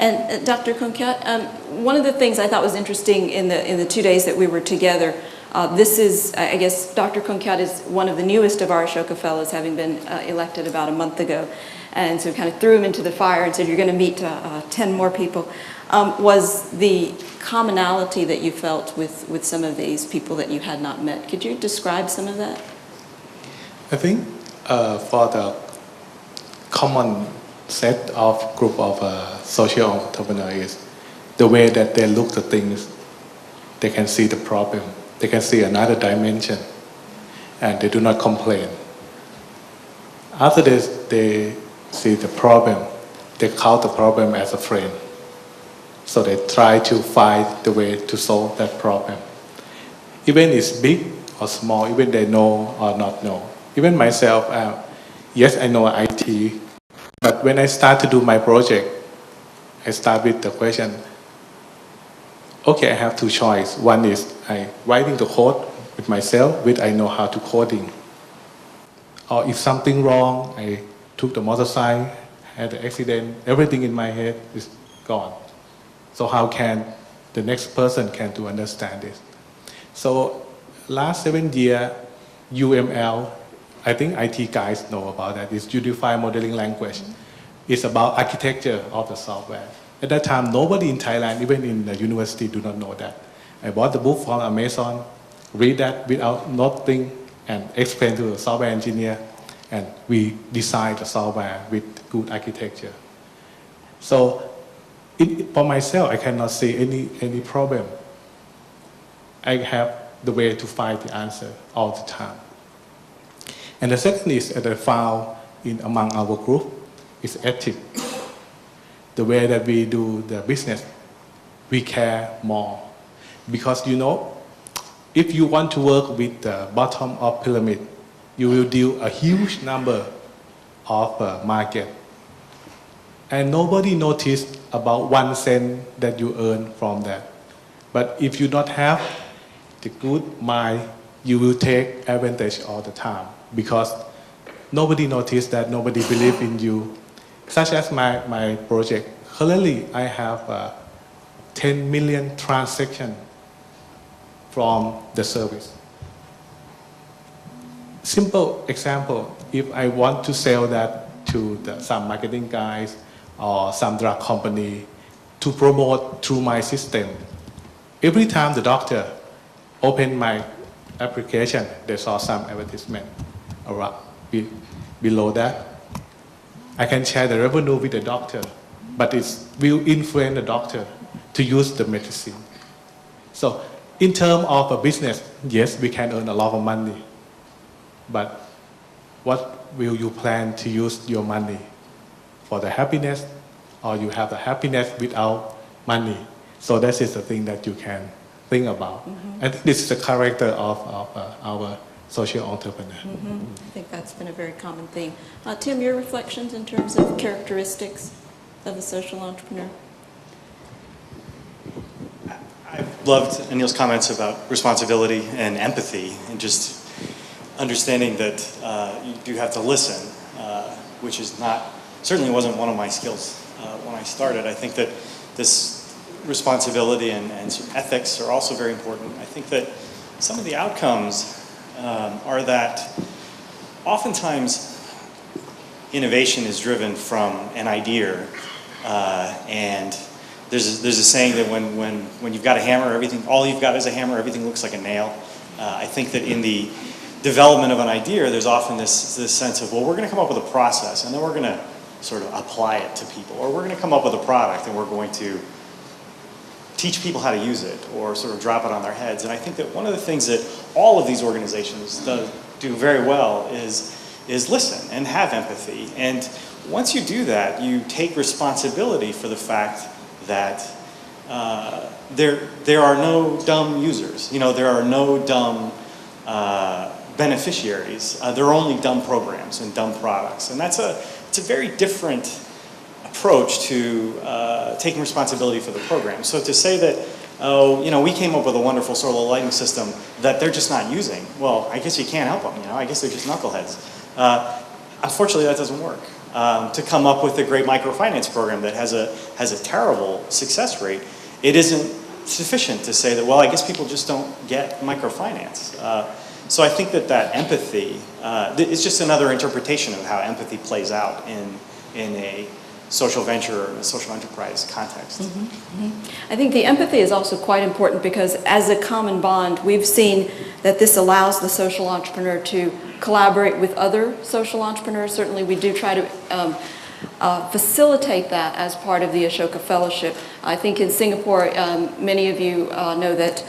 And Dr. Konkyat, one of the things I thought was interesting in the 2 days that we were together, this is, I guess, Dr. Konkyat is one of the newest of our Ashoka Fellows, having been elected about a month ago. And so kind of threw him into the fire and said, you're going to meet 10 more people. Was the commonality that you felt with some of these people that you had not met? Could you describe some of that? I think for the common set of group of social entrepreneurs is the way that they look at things. They can see the problem. They can see another dimension, and they do not complain. After this, they see the problem. They count the problem as a friend. So they try to find the way to solve that problem. Even it's big or small, even they know or not know. Even myself, yes, I know IT, but when I start to do my project, I start with the question, okay, I have two choices. One is I writing the code with myself, which I know how to coding. Or if something wrong, I took the motorcycle, had an accident, everything in my head is gone. So how can the next person can to understand this? So last 7 years, UML, I think IT guys know about that. It's Unified Modeling Language. It's about architecture of the software. At that time, nobody in Thailand, even in the university, do not know that. I bought the book from Amazon, read that without nothing, and explain to the software engineer, and we design the software with good architecture. So for myself, I cannot see any problem. I have the way to find the answer all the time. And the second is that I found among our group is ethics. The way that we do the business, we care more. Because if you want to work with the bottom of pyramid, you will deal a huge number of market. And nobody noticed about 1 cent that you earn from that. But if you don't have the good mind, you will take advantage all the time because nobody noticed that, nobody believe in you. Such as my project. Currently, I have 10 million transactions from the service. Simple example, if I want to sell that to some marketing guys or some drug company to promote through my system, every time the doctor opened my application, they saw some advertisement around below that. I can share the revenue with the doctor, but it will influence the doctor to use the medicine. So in terms of a business, yes, we can earn a lot of money, but what will you plan to use your money? For the happiness, or you have the happiness without money? So that is the thing that you can think about. I think this is the character of our social entrepreneur. I think that's been a very common theme. Tim, your reflections in terms of characteristics of a social entrepreneur? I loved Anil's comments about responsibility and empathy and just understanding that you do have to listen, which is certainly wasn't one of my skills when I started. I think that this responsibility and ethics are also very important. I think that some of the outcomes are that oftentimes innovation is driven from an idea, and there's a saying that when you've got a hammer, all you've got is a hammer, everything looks like a nail. I think that in the development of an idea, there's often this sense of, well, we're going to come up with a process, and then we're going to sort of apply it to people, or we're going to come up with a product, and we're going to teach people how to use it, or sort of drop it on their heads. And I think that one of the things that all of these organizations do very well is listen and have empathy. And once you do that, you take responsibility for the fact that there are no dumb users. There are no dumb beneficiaries. There are only dumb programs and dumb products. And it's a very different approach to taking responsibility for the program. So to say that, we came up with a wonderful solar lighting system that they're just not using, well, I guess you can't help them, I guess they're just knuckleheads. Unfortunately, that doesn't work. To come up with a great microfinance program that has has a terrible success rate, it isn't sufficient to say that, well, I guess people just don't get microfinance. So I think that empathy is just another interpretation of how empathy plays out in a social venture or a social enterprise context. I think the empathy is also quite important because as a common bond, we've seen that this allows the social entrepreneur to collaborate with other social entrepreneurs. Certainly we do try to facilitate that as part of the Ashoka Fellowship. I think in Singapore, many of you know that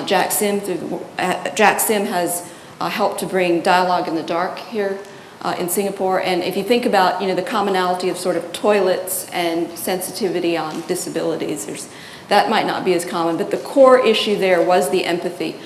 Jack Sim has helped to bring Dialogue in the Dark here in Singapore. And if you think about the commonality of sort of toilets and sensitivity on disabilities, that might not be as common, but the core issue there was the empathy.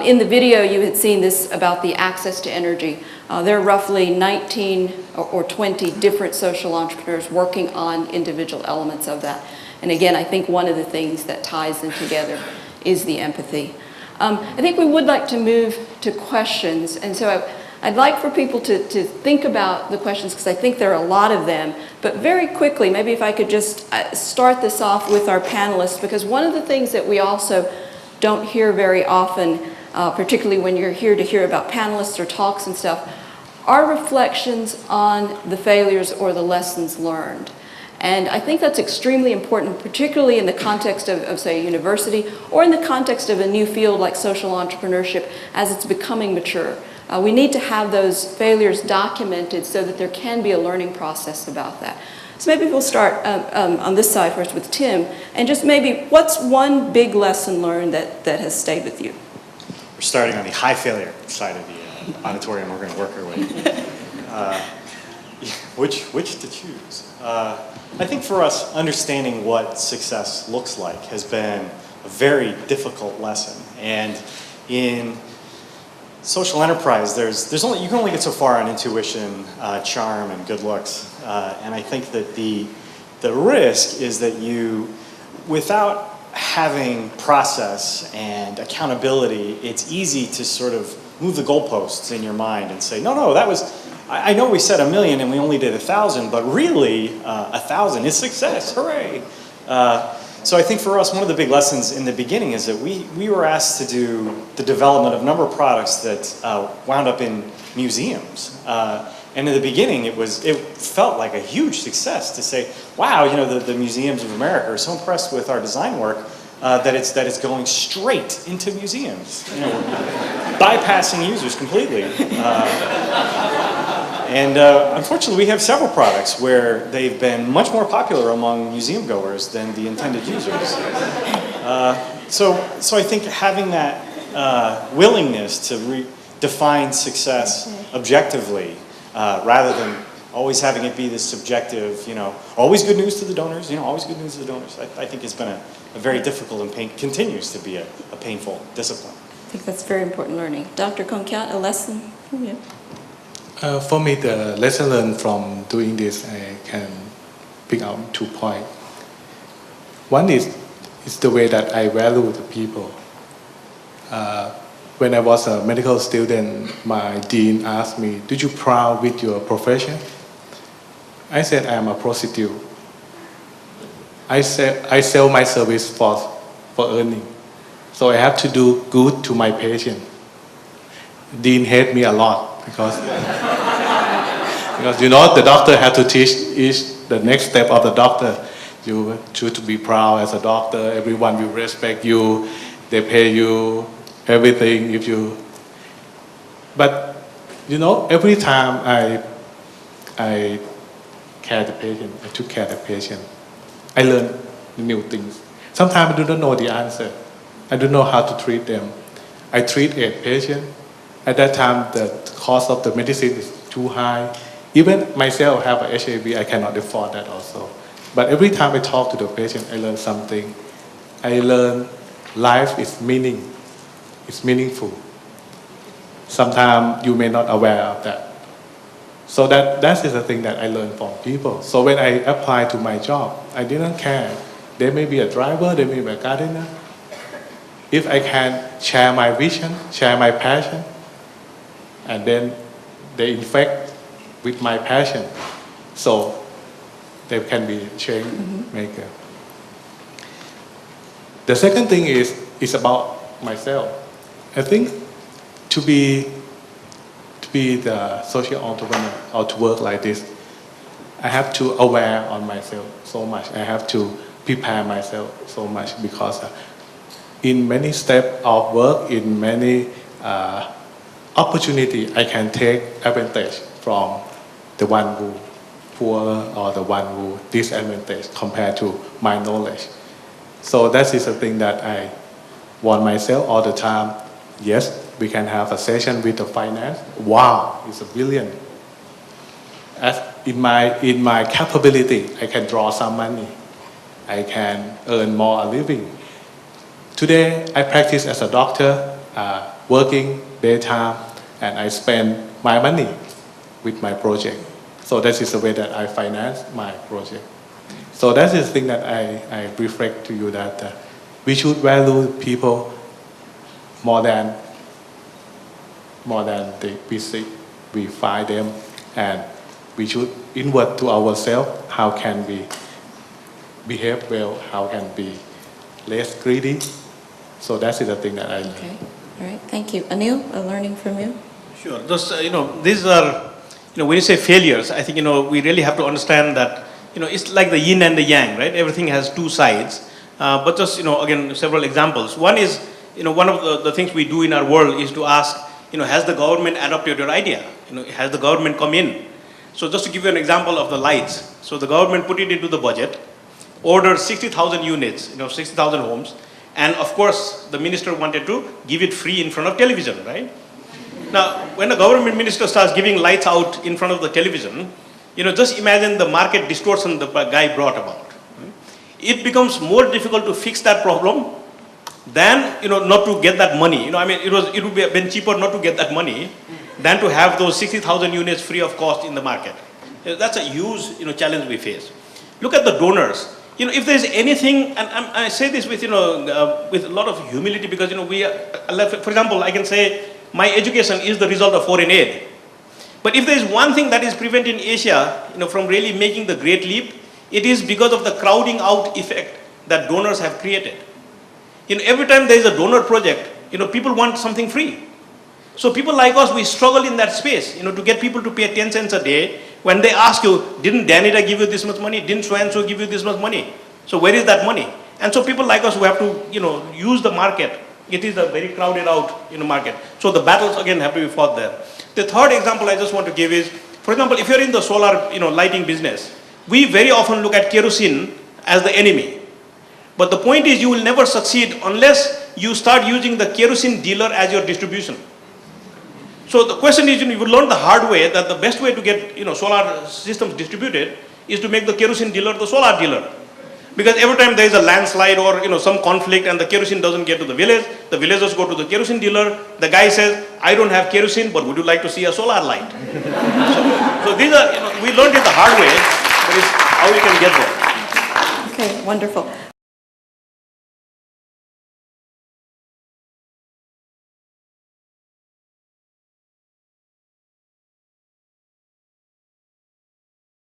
In the video, you had seen this about the access to energy. There are roughly 19 or 20 different social entrepreneurs working on individual elements of that. And again, I think one of the things that ties them together is the empathy. I think we would like to move to questions, and so I'd like for people to think about the questions because I think there are a lot of them, but very quickly, maybe if I could just start this off with our panelists, because one of the things that we also don't hear very often, particularly when you're here to hear about panelists or talks and stuff, are reflections on the failures or the lessons learned. And I think that's extremely important, particularly in the context of, say, a university, or in the context of a new field like social entrepreneurship as it's becoming mature. We need to have those failures documented so that there can be a learning process about that. So maybe we'll start on this side first with Tim, and just maybe what's one big lesson learned that has stayed with you? We're starting on the high failure side of the auditorium. We're going to work our way. Which to choose? I think for us, understanding what success looks like has been a very difficult lesson. And in social enterprise, you can only get so far on intuition, charm, and good looks. And I think that the risk is that you, without having process and accountability, it's easy to sort of move the goalposts in your mind and say, no, that was, I know we said 1 million and we only did 1,000, but really 1,000 is success, hooray. So I think for us, one of the big lessons in the beginning is that we were asked to do the development of a number of products that wound up in museums. And in the beginning, it felt like a huge success to say, wow, the museums of America are so impressed with our design work that it's going straight into museums, bypassing users completely. And unfortunately, we have several products where they've been much more popular among museum goers than the intended users. So I think having that willingness to define success objectively, rather than always having it be this subjective, always good news to the donors, always good news to the donors, I think has been a very difficult and continues to be a painful discipline. I think that's very important learning. Dr. Konkyat, a lesson? Yeah. For me, the lesson learned from doing this, I can pick out 2 points. One is the way that I value the people. When I was a medical student, my dean asked me, "Did you proud with your profession?" I said, "I am a prostitute. I sell my service for earning. So I have to do good to my patient." Dean hated me a lot because the doctor had to teach the next step of the doctor. You should be proud as a doctor. Everyone will respect you. They pay you everything but every time I care the patient, I took care of the patient, I learned new things. Sometimes I do not know the answer. I don't know how to treat them. I treat a patient. At that time, the cost of the medicine is too high. Even myself have a HIV, I cannot afford that also. But every time I talk to the patient, I learn something. I learn life is meaningful. Sometimes you may not aware of that. So that is the thing that I learned from people. So when I apply to my job, I didn't care. They may be a driver, they may be a gardener. If I can share my vision, share my passion, and then they infect with my passion. So they can be change maker. The second thing is about myself. I think to be the social entrepreneur or to work like this, I have to aware on myself so much. I have to prepare myself so much because in many steps of work, in many opportunity, I can take advantage from the one who poorer or the one who disadvantaged compared to my knowledge. So that is the thing that I want myself all the time. Yes, we can have a session with the finance. Wow, it's brilliant. As in my capability, I can draw some money. I can earn more a living. Today, I practice as a doctor, working daytime, and I spend my money with my project. So that is the way that I finance my project. So that is the thing that I reflect to you that we should value people more than we find them, and we should inward to ourselves. How can we behave well? How can we be less greedy? So that's the thing that I learned. Okay, all right, thank you. Anil, a learning from you? Sure. Those, these are, when you say failures, I think, we really have to understand that, it's like the yin and the yang, right? Everything has two sides. But just, again, several examples. One is, one of the things we do in our world is to ask, has the government adopted your idea? Has the government come in? So just to give you an example of the lights. So the government put it into the budget, ordered 60,000 units, 60,000 homes. And of course, the minister wanted to give it free in front of television, right? Now, when a government minister starts giving lights out in front of the television, just imagine the market distortion the guy brought about. It becomes more difficult to fix that problem than, not to get that money. It would have been cheaper not to get that money than to have those 60,000 units free of cost in the market. That's a huge, challenge we face. Look at the donors. If there's anything, and I say this with, with a lot of humility because, for example, I can say my education is the result of foreign aid. But if there's one thing that is preventing Asia, from really making the great leap, it is because of the crowding out effect that donors have created. Every time there is a donor project, people want something free. So people like us, we struggle in that space, to get people to pay 10 cents a day. When they ask you, didn't Danita give you this much money? Didn't so-and-so give you this much money? So where is that money? And so people like us who have to, use the market. It is a very crowded out, market. So the battles again have to be fought there. The third example I just want to give is, for example, if you're in the solar, lighting business, we very often look at kerosene as the enemy. But the point is you will never succeed unless you start using the kerosene dealer as your distribution. So the question is, you would learn the hard way that the best way to get, solar systems distributed is to make the kerosene dealer the solar dealer. Because every time there is a landslide or, some conflict and the kerosene doesn't get to the villagers go to the kerosene dealer. The guy says, I don't have kerosene, but would you like to see a solar light? so these are, we learned it the hard way, but it's how we can get there. Okay, wonderful.